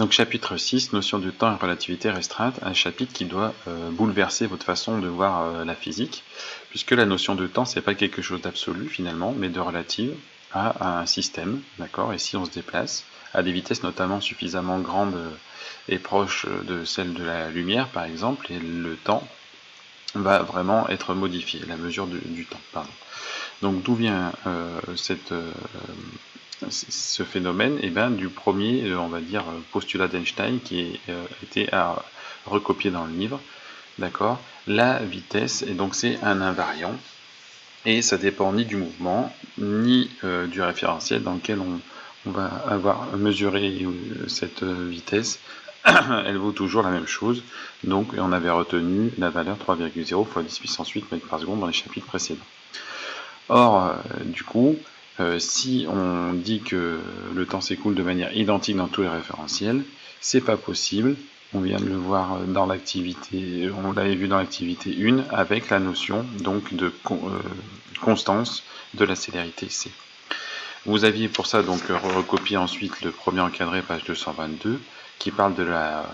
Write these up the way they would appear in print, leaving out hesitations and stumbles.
Donc chapitre 6, notion de temps et relativité restreinte, un chapitre qui doit bouleverser votre façon de voir la physique, puisque la notion de temps, c'est pas quelque chose d'absolu finalement, mais de relative à un système, d'accord. Et si on se déplace à des vitesses notamment suffisamment grandes et proches de celles de la lumière par exemple, et le temps va vraiment être modifié, la mesure du temps, pardon. Donc d'où vient ce phénomène? Et bien du premier, on va dire, postulat d'Einstein qui a été recopié dans le livre, d'accord. La vitesse, et donc c'est un invariant, et ça dépend ni du mouvement, ni du référentiel dans lequel on va avoir mesuré cette vitesse. Elle vaut toujours la même chose, donc on avait retenu la valeur 3,0 fois 10 puissance 8 mètres par seconde dans les chapitres précédents. Or, du coup, si on dit que le temps s'écoule de manière identique dans tous les référentiels, c'est pas possible. On vient de le voir dans l'activité, on l'avait vu dans l'activité 1 avec la notion donc de constance de la célérité c. Vous aviez pour ça donc recopié ensuite le premier encadré, page 222, qui parle de la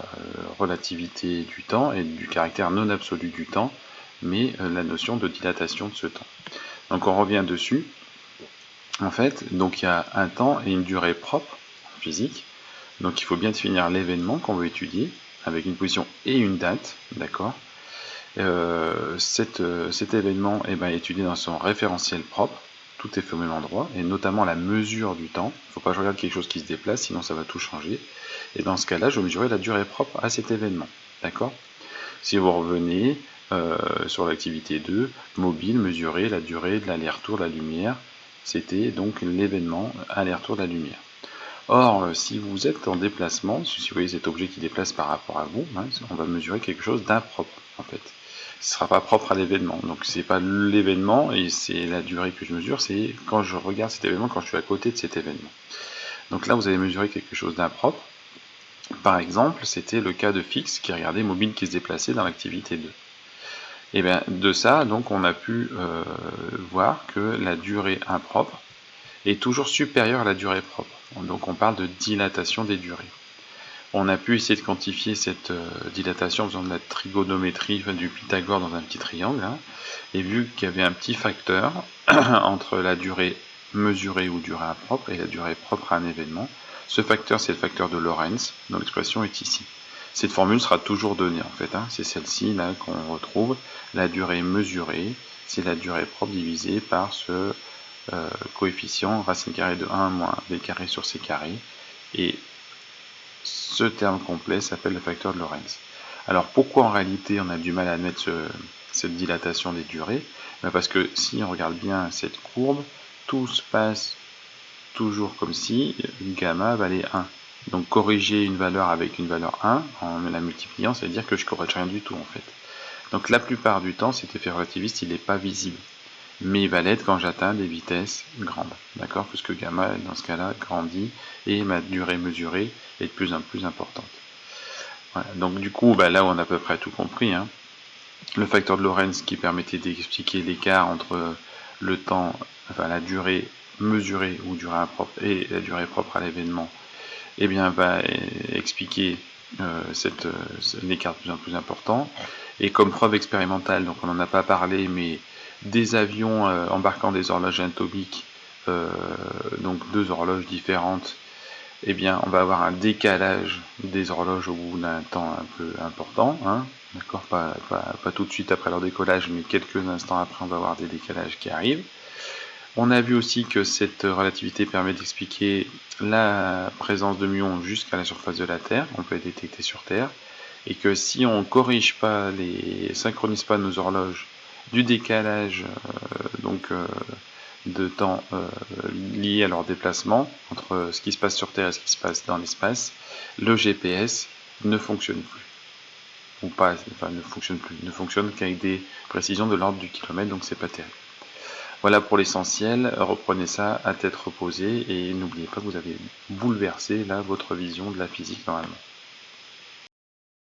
relativité du temps et du caractère non absolu du temps, mais la notion de dilatation de ce temps. Donc on revient dessus. En fait, donc il y a un temps et une durée propre en physique. Donc il faut bien définir l'événement qu'on veut étudier, avec une position et une date, d'accord. Cet événement est étudié dans son référentiel propre, tout est fait au même endroit, et notamment la mesure du temps. Il ne faut pas que je regarde quelque chose qui se déplace, sinon ça va tout changer. Et dans ce cas-là, je vais mesurer la durée propre à cet événement, d'accord. Si vous revenez sur l'activité 2, mobile, mesurer la durée de l'aller-retour de la lumière, c'était donc l'événement aller-retour de la lumière. Or, si vous êtes en déplacement, si vous voyez cet objet qui déplace par rapport à vous, on va mesurer quelque chose d'impropre en fait. Ce ne sera pas propre à l'événement. Donc c'est pas l'événement et c'est la durée que je mesure, c'est quand je regarde cet événement, quand je suis à côté de cet événement. Donc là, vous allez mesurer quelque chose d'impropre. Par exemple, c'était le cas de Fix qui regardait mobile qui se déplaçait dans l'activité 2. Et bien de ça, donc on a pu voir que la durée impropre est toujours supérieure à la durée propre. Donc on parle de dilatation des durées. On a pu essayer de quantifier cette dilatation en faisant de la trigonométrie, du Pythagore dans un petit triangle, et vu qu'il y avait un petit facteur entre la durée mesurée ou durée impropre et la durée propre à un événement, ce facteur c'est le facteur de Lorentz, dont l'expression est ici. Cette formule sera toujours donnée en fait, c'est celle-ci là qu'on retrouve. La durée mesurée, c'est la durée propre divisée par ce coefficient racine carrée de 1 moins b carré sur c carré, et ce terme complet s'appelle le facteur de Lorentz. Alors pourquoi en réalité on a du mal à admettre cette dilatation des durées? Parce que si on regarde bien cette courbe, tout se passe toujours comme si gamma valait 1. Donc corriger une valeur avec une valeur 1 en la multipliant, ça veut dire que je ne corrige rien du tout en fait. Donc la plupart du temps, cet effet relativiste, il n'est pas visible. Mais il va l'être quand j'atteins des vitesses grandes, d'accord, puisque gamma, dans ce cas-là, grandit et ma durée mesurée est de plus en plus importante. Voilà. Donc du coup, là on a à peu près tout compris. Le facteur de Lorentz qui permettait d'expliquer l'écart entre le temps, enfin la durée mesurée ou durée impropre et la durée propre à l'événement, va expliquer cet écart de plus en plus important. Et comme preuve expérimentale, donc on n'en a pas parlé, mais des avions embarquant des horloges atomiques, donc deux horloges différentes, on va avoir un décalage des horloges au bout d'un temps un peu important, d'accord, pas tout de suite après leur décollage, mais quelques instants après, on va avoir des décalages qui arrivent. On a vu aussi que cette relativité permet d'expliquer la présence de muons jusqu'à la surface de la Terre, on peut les détecter sur Terre, et que si on corrige pas, synchronise pas nos horloges du décalage de temps lié à leur déplacement entre ce qui se passe sur Terre et ce qui se passe dans l'espace, le GPS ne fonctionne plus. Ou pas, enfin ne fonctionne qu'avec des précisions de l'ordre du kilomètre, donc c'est pas terrible. Voilà pour l'essentiel, reprenez ça à tête reposée et n'oubliez pas que vous avez bouleversé là votre vision de la physique normalement.